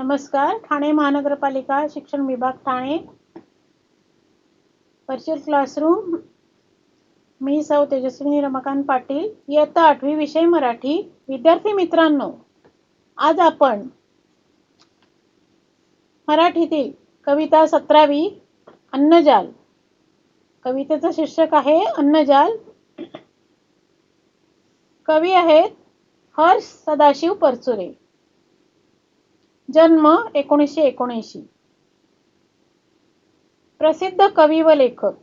नमस्कार. ठाणे महानगरपालिका शिक्षण विभाग ठाणे व्हर्च्युअल क्लासरूम. मी सौ तेजस्विनी रमाकांत पाटील, इयत्ता 8वी, विषय मराठी. विद्यार्थी मित्रांनो, आज आपण मराठीतील कविता 17वी अन्नजाल, कवितेचं शीर्षक आहे अन्नजाल. कवी आहेत हर्ष सदाशिव परचुरे. जन्म 1979. प्रसिद्ध कवी व लेखक.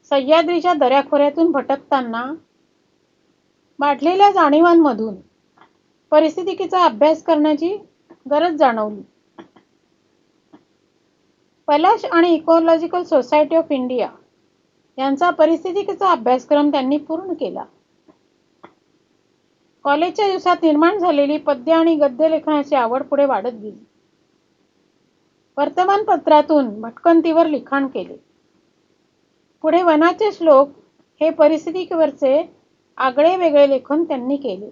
सह्याद्रीच्या दऱ्याखोऱ्यातून भटकताना वाढलेल्या जाणीवांमधून परिस्थितीचा अभ्यास करण्याची गरज जाणवली. पलाश आणि इकॉलॉजिकल सोसायटी ऑफ इंडिया यांचा परिस्थितीचा अभ्यासक्रम त्यांनी पूर्ण केला. कॉलेजच्या दिवसात निर्माण झालेली पद्य आणि गद्य लेखनाची आवड पुढे वाढत गेली. वर्तमानपत्रातून भटकंतीवर लिखाण केले. पुढे वनाचे श्लोक हे परिस्थितीवरचे आगळे वेगळे लेखन त्यांनी केले.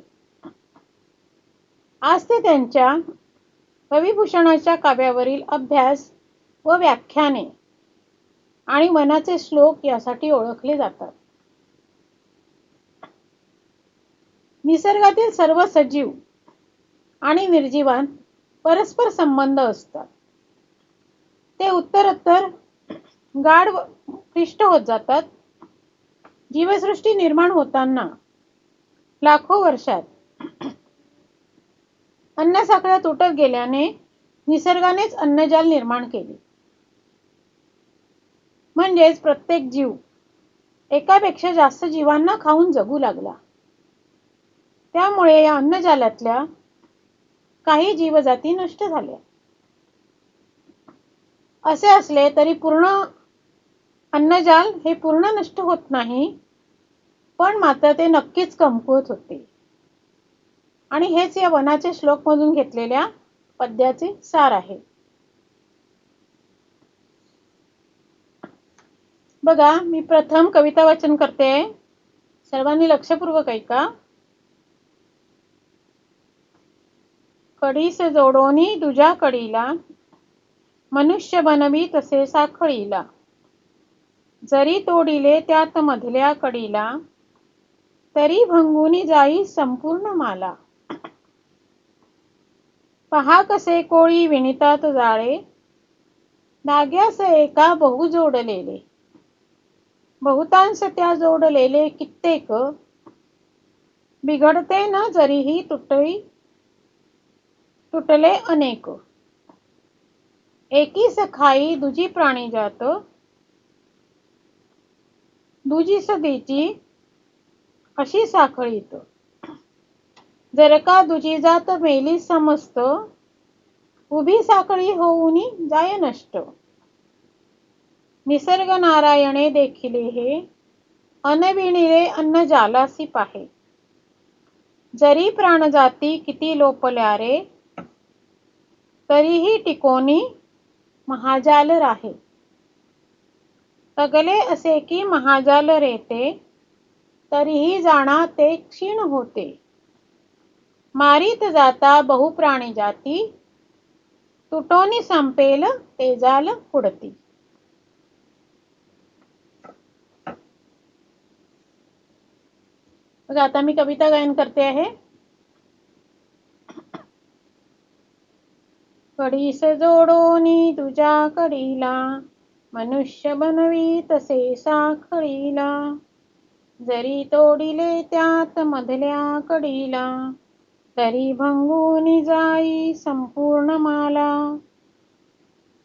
आज ते त्यांच्या कविभूषणाच्या काव्यावरील अभ्यास व व्याख्याने आणि वनाचे श्लोक यासाठी ओळखले जातात. निसर्गातील सर्व सजीव आणि निर्जीवांत परस्पर संबंध असतात. ते उत्तरोत्तर गाढ क्लिष्ट होत जातात. जीवसृष्टी निर्माण होताना लाखो वर्षात अन्नसाखळ्या तुटत गेल्याने निसर्गानेच अन्नजाल निर्माण केले. म्हणजेच प्रत्येक जीव एकापेक्षा जास्त जीवांना खाऊन जगू लागला. त्यामुळे या अन्नजालातल्या काही जीवजाती नष्ट झाल्या. असे असले तरी पूर्ण अन्नजाल हे पूर्ण नष्ट होत नाही, पण मात्र ते नक्कीच कमकुवत होते. आणि हेच या वनाचे श्लोक मधून घेतलेल्या पद्याचे सार आहे. बघा, मी प्रथम कविता वाचन करते. सर्वांनी लक्षपूर्वक ऐका. कडीस जोडोनी तुझ्या कडीला, मनुष्य बनवी तसे साखळीला. जरी तोडिले त्यात मधल्या कडीला, तरी भंगुनी जाई संपूर्ण माला. पहा कसे कोळी विणितात जाळे, धाग्यास एका बहु जोडलेले. बहुतांश त्या जोडलेले कित्येक, बिघडते न जरीही तुटले अनेक. एकीस खाई दुजी प्राणी जात, दुजीस देची अशी साखळीत. जर का दुजी जात मेली समस्त, उभी साखळी होऊनी जाय नष्ट. निसर्ग नारायणे देखिले हे, अनविणिले अन्न जालासी पाहे. जरी प्राणजाती किती लोपल्या रे, तरीही टिकोनी महाजाल राहे. तगले असे की महाजाल रेते, तरीही जाणा ते क्षीण होते. मारीत जाता बहुप्राणी जाती, तुटोनी संपेल ते जाल पुढती. बघा, आता मी कविता गायन करते आहे. कडीस जोडोनी तुझ्या कडीला, मनुष्य बनवी तसे साखळीला. जरी तोडिले त्यात मधल्या कडीला, तरी भंगुनी जाई संपूर्ण माला.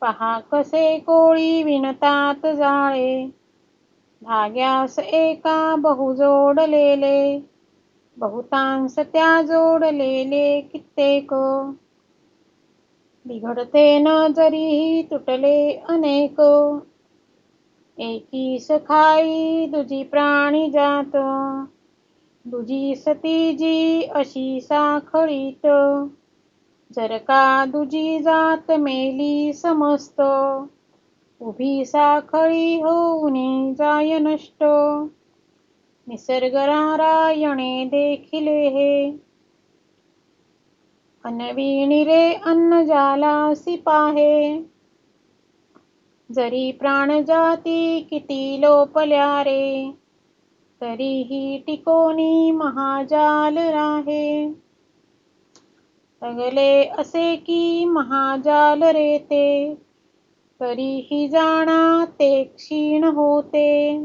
पहा कसे कोळी विणतात जाळे, धाग्यास एका बहु जोडलेले. बहुतांश त्या जोडलेले कित्येक, बिघडते न जरीही तुटले अनेक. एकीस खाई दुजी प्राणी जात, दुजीस तीजी अशी साखळीत. जर का दुजी जात मेली समस्त, उभी साखळी होऊनी जाय नष्ट. निसर्ग नारायणे देखिले हे, अनविणी रे अन्न जालासी पाहे, जरी प्राण जाती किती लोपल्या रे, तरीही टिकोनी महाजाल राहे. तगले असे की महाजाल रे ते, तरीही जाणा ते क्षीण होते.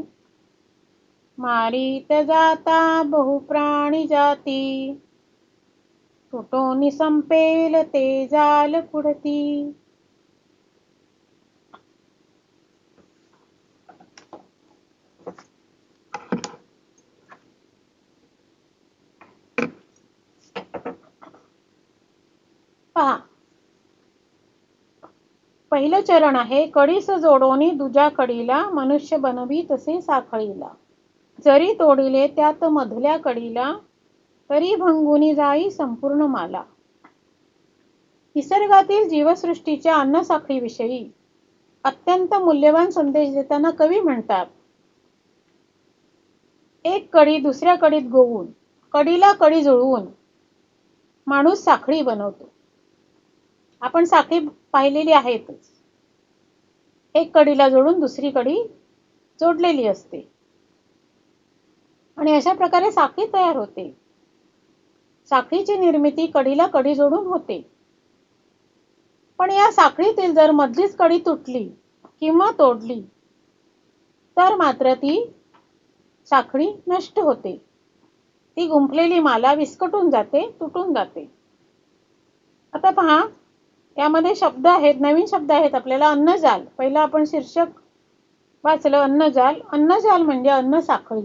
मारीत जाता बहुप्राणी जाती, तुटोनी संपेल ते जाल पुढती. पहा, पहिलं चरण आहे, कडीस जोडोनी दुजा कडीला, मनुष्य बनवी तसे साखळीला. जरी तोडिले त्यात मधल्या कडीला, तरी भंगुनी जाई संपूर्ण माला. निसर्गातील जीवसृष्टीच्या अन्नसाखळीविषयी अत्यंत मूल्यवान संदेश देताना कवी म्हणतात, एक कडी दुसऱ्या कडीत गोवून, कडीला कडी जुळवून माणूस साखळी बनवतो. आपण साखळी पाहिलेली आहेतच. एक कडीला जोडून दुसरी कडी जोडलेली असते आणि अशा प्रकारे साखळी तयार होते. साखळीची निर्मिती कडीला कडी जोडून होते. पण या साखळीतील जर मधलीच कडी तुटली किंवा तोडली तर मात्र ती साखळी नष्ट होते. ती गुंफलेली माला विस्कटून जाते, तुटून जाते. आता पहा, यामध्ये शब्द आहेत, नवीन शब्द आहेत आपल्याला. अन्नजाल, पहिला आपण शीर्षक वाचलं, अन्नजाल. अन्नजाल म्हणजे अन्न साखळी.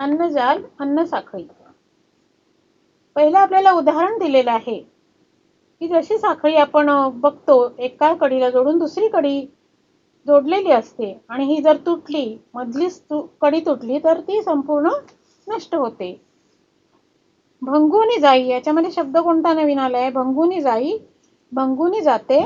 अन्नजाल, अन्न साखळी. पहिलं आपल्याला उदाहरण दिलेलं आहे की जशी साखळी आपण बघतो, एका कडीला जोडून दुसरी कडी जोडलेली असते आणि ही जर तुटली, मधलीच कडी तुटली तर ती संपूर्ण नष्ट होते. भंगुनी जाई, याच्यामध्ये शब्द कोणता नवीन आलाय? भंगुनी जाई, भंगुनी जाते.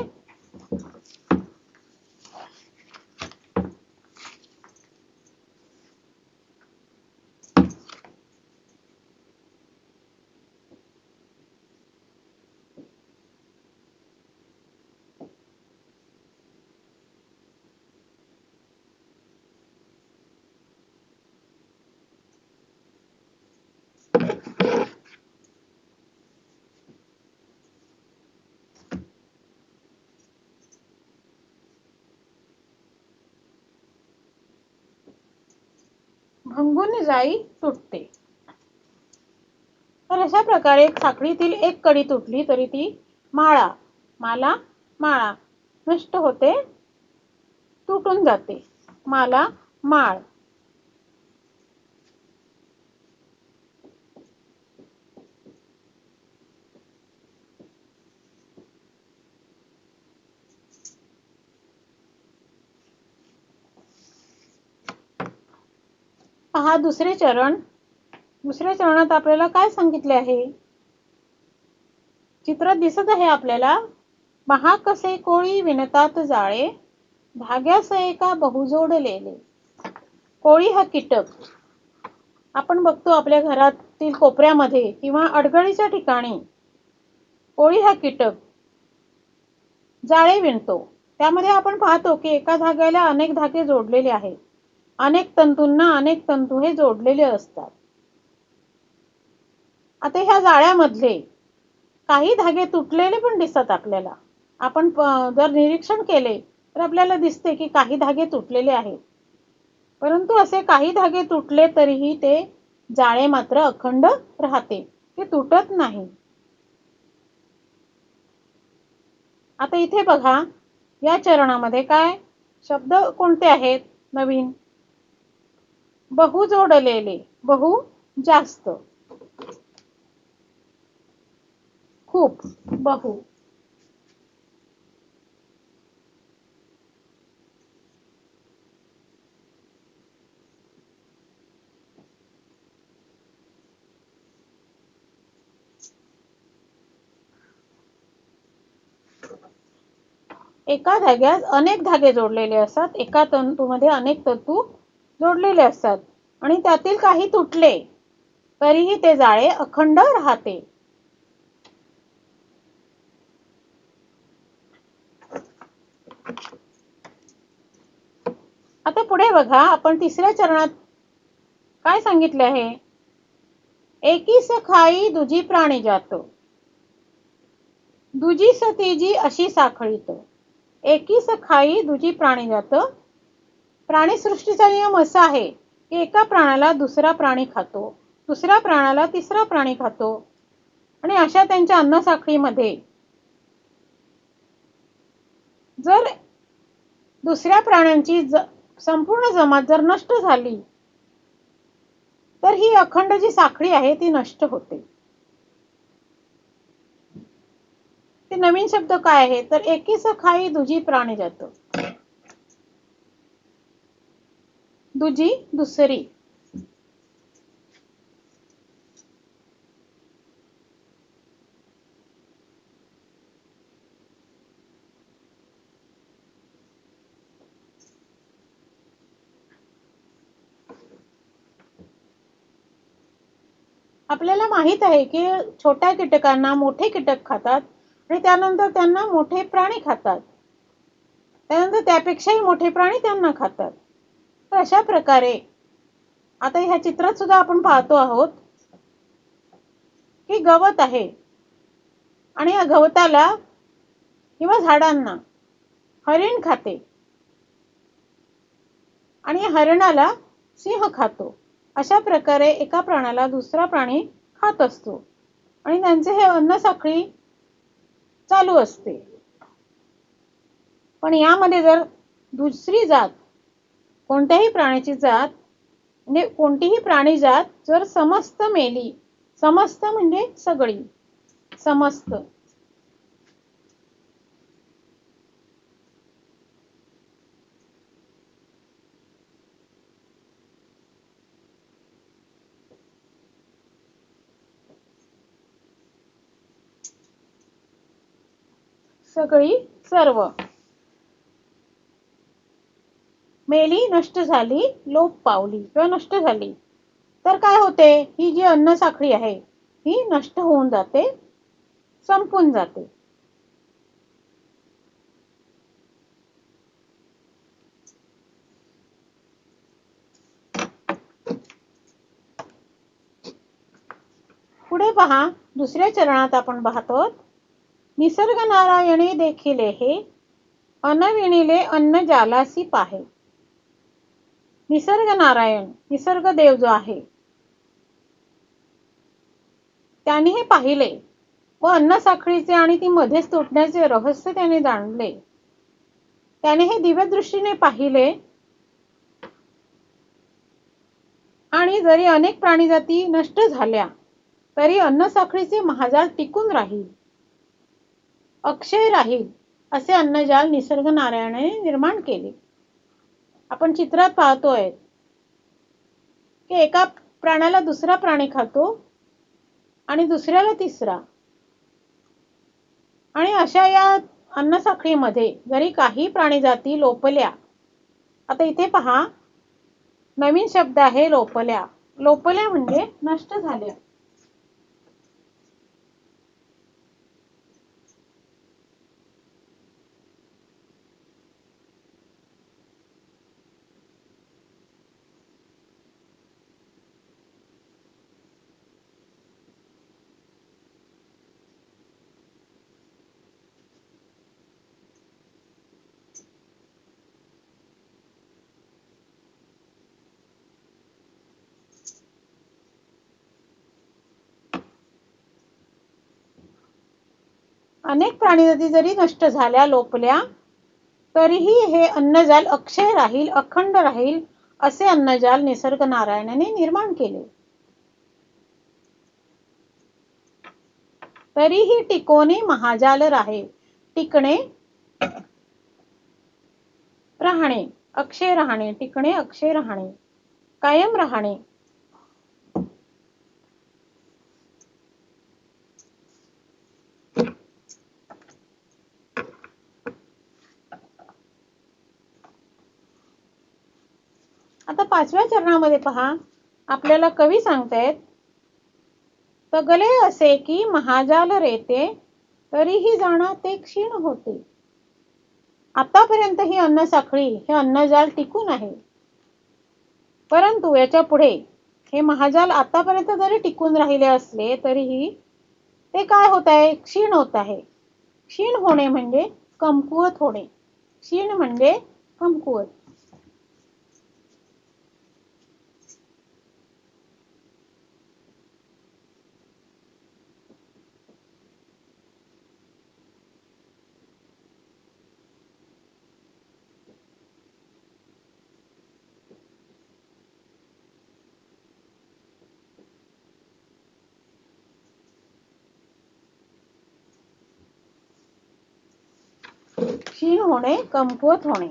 भंगुनी जाई, तुटते. तर अशा प्रकारे साखळीतील एक कडी तुटली तरी ती माळा, माला, माळा नष्ट होते, तुटून जाते. माला, माळ. पहा दुसरे चरण. दुसऱ्या चरणात आपल्याला काय सांगितले आहे? चित्र दिसत आहे आपल्याला. महा कसे कोळी विणतात जाळे, धाग्यास एका बहुजोडलेले. कोळी हा कीटक. आपण बघतो आपल्या घरातील कोपऱ्यामध्ये किंवा अडगळीच्या ठिकाणी कोळी हा कीटक जाळे विणतो. त्यामध्ये आपण पाहतो की एका धाग्याला अनेक धागे जोडलेले आहेत. अनेक तंतूंना अनेक तंतू हे जोडलेले असतात. आता ह्या जाळ्यामधले काही धागे तुटलेले पण दिसतात आपल्याला. आपण जर निरीक्षण केले तर आपल्याला दिसते की काही धागे तुटलेले आहेत. परंतु असे काही धागे तुटले तरीही ते जाळे मात्र अखंड राहते, ते तुटत नाही. आता इथे बघा, या चरणामध्ये काय शब्द कोणते आहेत नवीन? बहु जोडलेले, बहु जास्त. खूप, बहु. एका धाग्यात अनेक धागे जोडलेले असतात. एका तंतूमध्ये अनेक तंतू जोडलेले असतात आणि त्यातील काही तुटले तरीही ते जाळे अखंड राहते. आता पुढे बघा, आपण तिसऱ्या चरणात काय सांगितले आहे? एकीस खाई दुजी प्राणी जात, दुजी सतीजी अशी साखळीत. एकीस खाई दुजी प्राणी जात. प्राणीसृष्टीचा नियम असा आहे की एका प्राण्याला दुसरा प्राणी खातो, दुसऱ्या प्राण्याला तिसरा प्राणी खातो आणि अशा त्यांच्या अन्न साखळीमध्ये जर दुसऱ्या प्राण्यांची संपूर्ण जमात जर नष्ट झाली तर ही अखंड जी साखळी आहे ती नष्ट होते. ते नवीन शब्द काय आहे तर एकीस खाई दुजी प्राणी जात. दुजी दुसरी. आपल्याला माहित आहे की छोट्या कीटकांना मोठे कीटक खातात आणि त्यानंतर त्यांना मोठे प्राणी खातात, त्यानंतर त्यापेक्षाही मोठे प्राणी त्यांना खातात. तर अशा प्रकारे आता ह्या चित्रात सुद्धा आपण पाहतो आहोत की गवत आहे आणि या गवताला किंवा झाडांना हरिण खाते आणि हरणाला सिंह खातो. अशा प्रकारे एका प्राण्याला दुसरा प्राणी खात असतो आणि त्यांचे हे अन्न साखळी चालू असते. पण यामध्ये जर दुसरी जात, कोणत्याही प्राण्याची जात म्हणजे कोणतीही प्राणी जात जर समस्त मेली, समस्त म्हणजे सगळी, समस्त, सगळी, सर्व मेली, नष्ट झाली, लोप पावली किंवा नष्ट झाली तर काय होते? ही जी अन्न साखळी आहे ही नष्ट होऊन जाते, संपून जाते. पुढे पहा, दुसऱ्या चरणात आपण पाहतो, निसर्ग नारायणी देखिले हे अनविणिले अन्न जालासी पाहे. निसर्ग नारायण, निसर्ग देव जो आहे त्याने हे पाहिले व अन्न साखळीचे आणि ती मध्येच तुटण्याचे रहस्य त्याने जाणले. त्याने हे दिव्य दृष्टीने पाहिले आणि जरी अनेक प्राणीजाती नष्ट झाल्या तरी अन्न साखळीचे महाजाल टिकून राहील, अक्षय राहील असे अन्नजाल निसर्ग नारायणाने निर्माण केले. आपण चित्रात पाहतोय की एका प्राण्याला दुसरा प्राणी खातो आणि दुसऱ्याला तिसरा आणि अशा या अन्न साखळीमध्ये जरी काही प्राणीजाती लोपल्या, आता इथे पहा नवीन शब्द आहे लोपल्या. लोपल्या म्हणजे नष्ट झाल्या. अनेक प्राणीजाती जरी नष्ट झाल्या, लोपल्या तरीही हे अन्नजाल अक्षय राहील, अखंड राहील असे अन्नजाल निसर्ग नारायणाने निर्माण केले. तरीही टिकोनी महाजाल राहे. टिकणे, राहणे, अक्षय राहणे, टिकणे, अक्षय राहणे, कायम राहणे. आता 5व्या चरणामध्ये पहा, आपल्याला कवी सांगतायत, तगले असे की महाजाल रेते, तरीही जाणा ते क्षीण होते. आतापर्यंत ही अन्न साखळी, हे अन्नजाल टिकून आहे, परंतु याच्या पुढे हे महाजाल आतापर्यंत जरी टिकून राहिले असले तरीही ते काय होत आहे? क्षीण होत आहे. क्षीण होणे म्हणजे कमकुवत होणे. क्षीण म्हणजे कमकुवत. क्षीण होणे, कमकुवत होणे.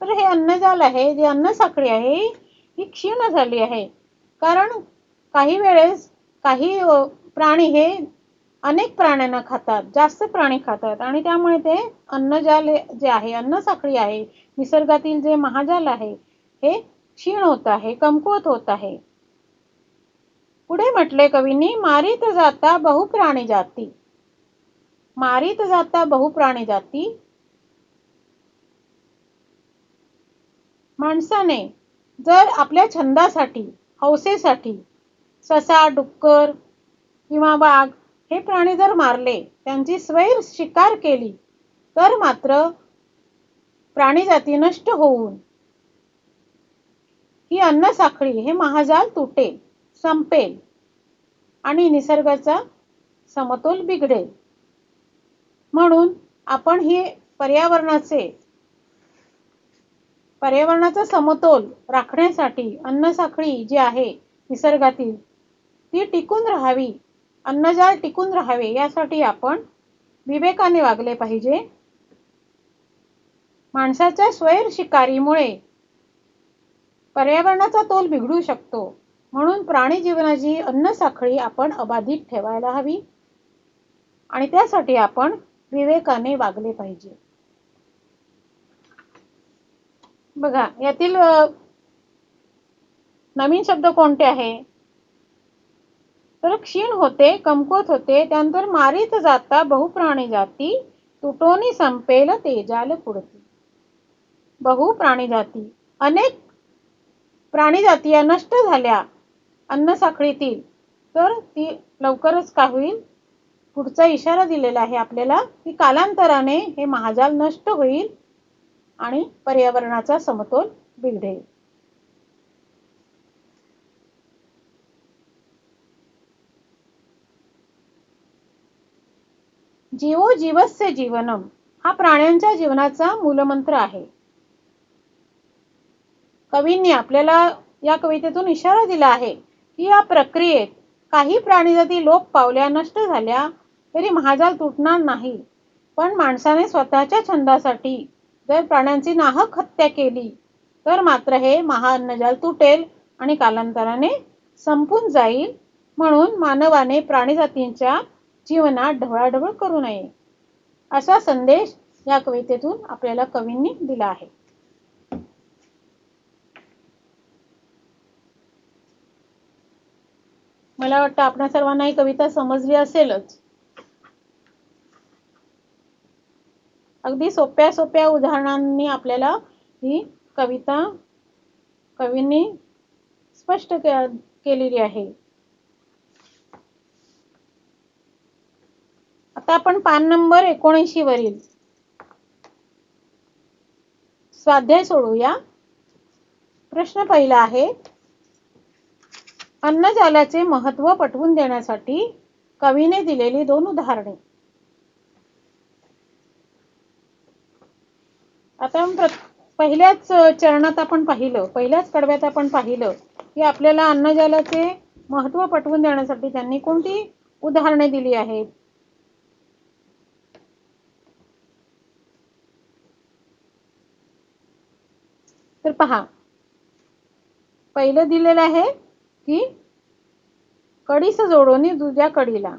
तर हे अन्नजाल आहे, जे अन्न साखळी आहे, ही क्षीण झाली आहे. कारण काही वेळेस काही प्राणी हे अनेक प्राण्यांना खातात, जास्त प्राणी खातात, आणि त्यामुळे ते अन्नजाल जे आहे, अन्न साखळी आहे, निसर्गातील जे महाजाल आहे, हे क्षीण होत आहे, कमकुवत होत आहे. पुढे म्हटले कवींनी, मारीत जाता बहुप्राणी जाती. मारीत जाता बहुप्राणी जाती. माणसाने जर आपल्या छंदासाठी, हौसेसाठी ससा, डुक्कर किंवा वाघ हे प्राणी जर मारले, त्यांची स्वैर शिकार केली, तर मात्र प्राणीजाती नष्ट होऊन ही अन्न साखळी, हे महाजाल तुटेल, संपेल आणि निसर्गाचा समतोल बिघडेल. म्हणून आपण ही पर्यावरणाचा समतोल राखण्यासाठी अन्न साखळी जी आहे निसर्गातील, ती टिकून राहावी, अन्नजाल टिकून राहावे, यासाठी आपण विवेकाने वागले पाहिजे. माणसाच्या स्वैर शिकारीमुळे पर्यावरणाचा तोल बिघडू शकतो, म्हणून प्राणी जीवनाची अन्न साखळी आपण अबाधित ठेवायला हवी आणि त्यासाठी आपण विवेकाने वागले पाहिजे. बघा, यातील नवीन शब्द कोणते आहे? तर क्षीण होते, कमकुवत होते. त्यानंतर मारीत जाता बहुप्राणी जाती, तुटोनी संपेल तेजाल पुढती. बहुप्राणी जाती, अनेक प्राणी जाती या नष्ट झाल्या अन्न साखळीतील, तर ती लवकरच काय होईल? पुढचा इशारा दिलेला आहे आपल्याला की कालांतराने हे महाजाल नष्ट होईल आणि पर्यावरणाचा समतोल बिघडेल. जीवो जीवस्य जीवनम हा प्राण्यांच्या जीवनाचा मूलमंत्र आहे. कवींनी आपल्याला या कवितेतून इशारा दिला आहे की या प्रक्रियेत काही प्राणीजाती लोप पावल्या, नष्ट झाल्या, तरी महाजाल तुटणार नाही. पण माणसाने स्वतःच्या छंदासाठी जर प्राण्यांची नाहक हत्या केली, तर मात्र हे महाअन्नजाल तुटेल आणि कालांतराने संपून जाईल. म्हणून मानवाने प्राणीजातींच्या जीवनात ढवळाढवळ करू नये, असा संदेश या कवितेतून आपल्याला कवींनी दिला आहे. मला वाटतं आपल्या सर्वांना ही कविता समजली असेलच. अगदी सोप्या सोप्या उदाहरणांनी आपल्याला ही कविता कवींनी स्पष्ट केलेली आहे. आता आपण पान नंबर 79 वरील स्वाध्याय सोडूया. प्रश्न पहिला आहे, अन्नजालाचे महत्त्व पटवून देण्यासाठी कवीने दिलेली 2 उदाहरणे. आता पहिल्याच चरणात आपण पाहिलं, पहिल्याच कडव्यात आपण पाहिलं की आपल्याला अन्नजालाचे महत्त्व पटवून देण्यासाठी त्यांनी कोणती उदाहरणे दिली आहेत. तर पहा, पहिलं दिलेलं आहे की कडीस जोडोनी दुजा कडीला,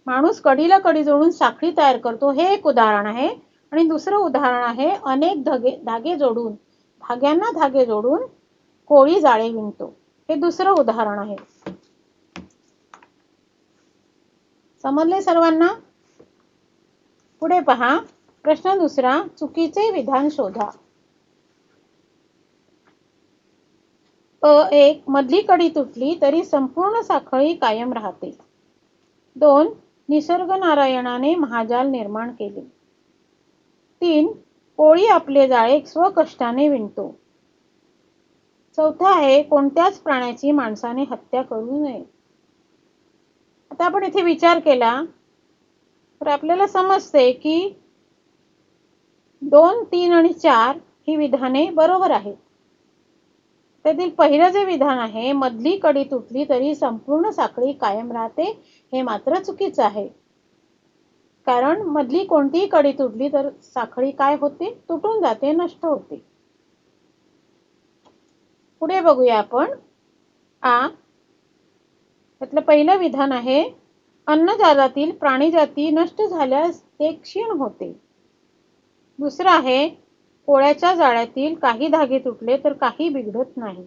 माणूस कडीला कडी जोडून साखळी तयार करतो, हे एक उदाहरण आहे. आणि दुसरं उदाहरण आहे अनेक धागे जोडून, धाग्यांना धागे जोडून कोळी जाळे विणतो, हे दुसरं उदाहरण आहे. समजले सर्वांना? पुढे पहा, प्रश्न दुसरा, चुकीचे विधान शोधा. एक, मधली कडी तुटली तरी संपूर्ण साखळी कायम राहते. 2, निसर्ग नारायणाने महाजाल निर्माण केले. 3, कोळी आपले जाळे स्वकष्टाने विणतो. 4 आहे, कोणत्याच प्राण्याची माणसाने हत्या करू नये. आता आपण इथे विचार केला तर आपल्याला समजते की 2, 3 आणि 4 ही विधाने बरोबर आहेत. त्यातील पहिलं जे विधान आहे, मधली कडी तुटली तरी संपूर्ण साखळी कायम राहते, हे मात्र चुकीचं आहे. कारण मधली कोणतीही कडी तुटली तर साखळी काय होते? तुटून जाते, नष्ट होते. पुढे बघूया आपण. त्यातलं पहिलं विधान आहे, अन्नजालातील प्राणीजाती नष्ट झाल्यास ते क्षीण होते. दुसरं आहे, कोळ्याच्या जाळ्यातील काही धागे तुटले तर काही बिघडत नाही.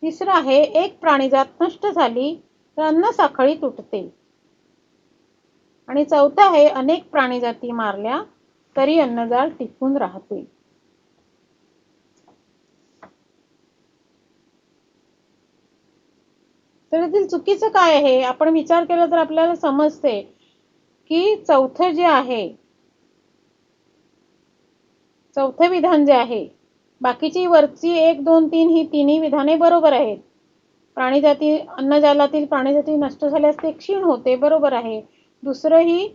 तिसरं आहे, एक प्राणीजात नष्ट झाली तर अन्न साखळी तुटते. आणि चौथं आहे, अनेक प्राणीजाती मारल्या तरी अन्नजाल टिकून राहते. तर यातील चुकीचं काय आहे? आपण विचार केला तर आपल्याला समजते की चौथं जे आहे, चौथं विधान जे आहे, बाकीची वरची 1, 2, 3 ही तिन्ही विधाने बरोबर आहेत. प्राणीजाती, अन्नजालातील प्राणीजाती नष्ट झाल्यास ते क्षीण होते, बरोबर आहे. दुसरं ही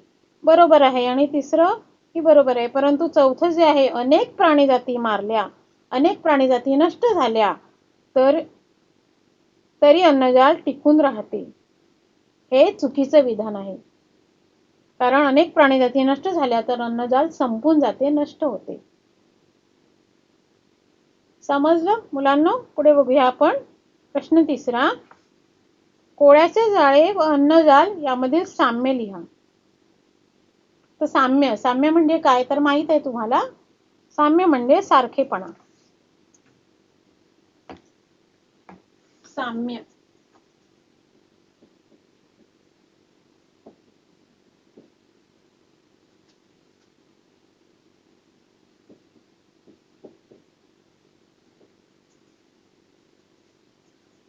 बरोबर आहे आणि तिसरं ही बरोबर आहे. परंतु चौथं जे आहे, अनेक प्राणीजाती मारल्या, अनेक प्राणीजाती नष्ट झाल्या तरी अन्नजाल टिकून राहते, हे चुकीचं विधान आहे. कारण अनेक प्राणीजाती नष्ट झाल्या तर अन्नजाल संपून जाते, नष्ट होते. समजलं मुलांनो? पुढे बघूया आपण. प्रश्न तिसरा, कोळ्याचे जाळे व अन्नजाल यामधील साम्य लिहा. तर साम्य म्हणजे काय तर माहित आहे तुम्हाला. साम्य म्हणजे सारखेपणा. साम्य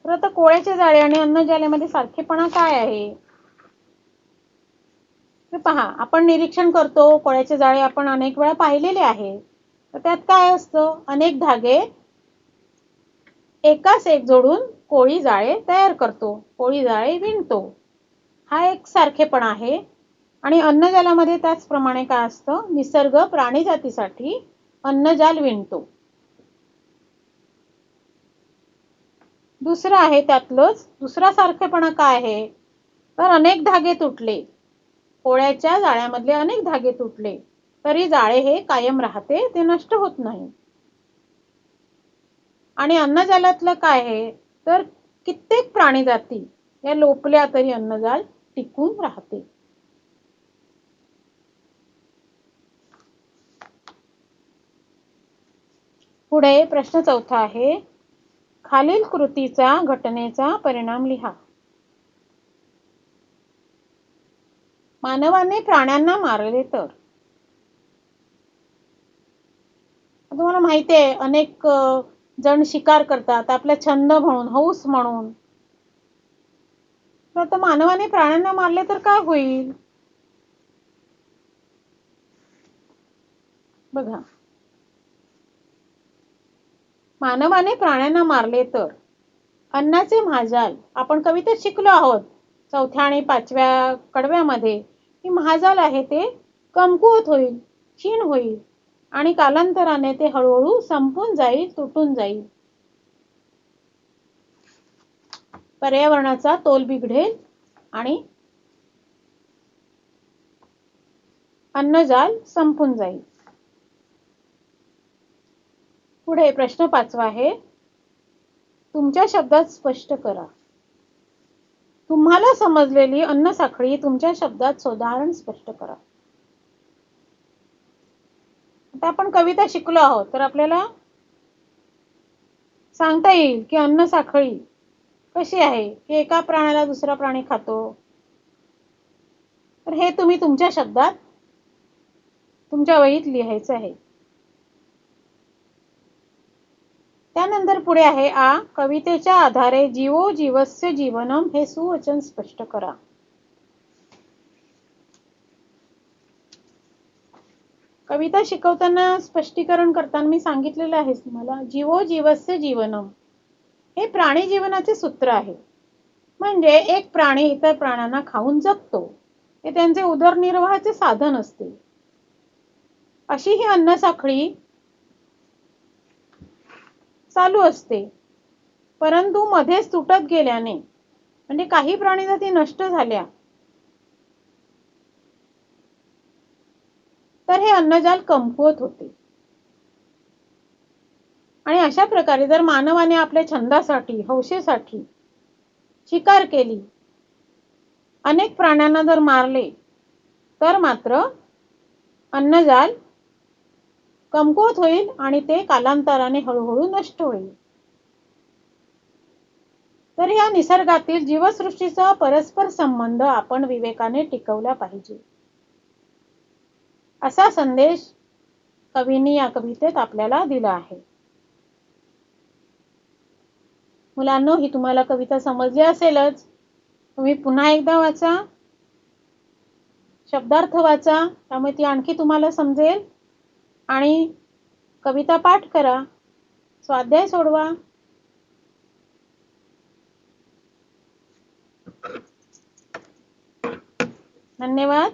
तर आता कोळ्याचे जाळे आणि अन्नजाल्यामध्ये सारखेपणा काय आहे? तर पहा, आपण निरीक्षण करतो, कोळ्याचे जाळे आपण अनेक वेळा पाहिलेले आहे. तर त्यात काय असतं? अनेक धागे एकास एक जोडून कोळी जाळे तयार करतो, कोळी जाळे विणतो, हा एक सारखेपणा आहे. आणि अन्नजालामध्ये त्याचप्रमाणे काय असतं? निसर्ग प्राणीजातीसाठी अन्नजाल विणतो. दुसरं आहे, त्यातलंच दुसरा सारखेपणा काय आहे? तर अनेक धागे तुटले, कोळ्याच्या जाळ्यामधले अनेक धागे तुटले तरी जाळे हे कायम राहते, ते नष्ट होत नाही. आणि अन्नजालातलं काय आहे? तर कित्येक प्राणीजाती या लोपल्या तरी अन्नजाल टिकून राहते. पुढे प्रश्न चौथा आहे, खालील कृतीचा घटनेचा परिणाम लिहा. मानवाने प्राण्यांना मारले तर. तुम्हाला माहिती आहे, अनेक जण शिकार करतात आपला छंद म्हणून, हौस म्हणून. तर आता मानवाने प्राण्यांना मारले तर काय होईल? बघा, मानवाने प्राण्यांना मारले तर अन्नाचे महाजाल, आपण कवितेत शिकलो आहोत 4थ्या आणि 5व्या कडव्यामध्ये, की महाजाल आहे ते कमकुवत होईल, क्षीण होईल आणि कालांतराने ते हळूहळू संपून जाईल, तुटून जाईल. पर्यावरणाचा तोल बिघडेल आणि अन्नजाल संपून जाईल. पुढे प्रश्न 5वा आहे. तुमच्या शब्दात स्पष्ट करा. तुम्हाला समजलेली अन्न साखळी तुमच्या शब्दात साधारण स्पष्ट करा. आता आपण कविता शिकलो आहोत, तर आपल्याला सांगता येईल की अन्न साखळी कशी आहे, की एका प्राण्याला दुसरा प्राणी खातो. तर हे तुम्ही तुमच्या शब्दात तुमच्या वहीत लिहायचं आहे. त्यानंतर पुढे आहे आ. कवितेच्या आधारे जीवो जीवस्य जीवनम हे सुवचन स्पष्ट करा. कविता शिकवताना स्पष्टीकरण करताना मी सांगितलेलं आहे तुम्हाला, जीवो जीवस्य जीवनम हे प्राणी जीवनाचे सूत्र आहे. म्हणजे एक प्राणी इतर प्राण्यांना खाऊन जगतो, हे त्यांचे उदरनिर्वाहाचे साधन असते. अशी ही अन्न साखळी चालू असते. परंतु मध्येच तुटत गेल्याने, म्हणजे काही प्राणी जाती नष्ट झाल्या, तर हे अन्नजाल कमकुवत होते. आणि अशा प्रकारे जर मानवाने आपल्या छंदासाठी, हौसेसाठी शिकार केली, अनेक प्राण्यांना जर मारले, तर मात्र अन्नजाल कमकुवत होईल आणि ते कालांतराने हळूहळू नष्ट होईल. तर या निसर्गातील जीवसृष्टीचा परस्पर संबंध आपण विवेकाने टिकवला पाहिजे, असा संदेश कवींनी या कवितेत आपल्याला दिला आहे. मुलांनो, ही तुम्हाला कविता समजली असेलच. तुम्ही पुन्हा एकदा वाचा, शब्दार्थ वाचा, त्यामुळे ती आणखी तुम्हाला समजेल. आणि कविता पाठ करा, स्वाध्याय सोडवा. धन्यवाद.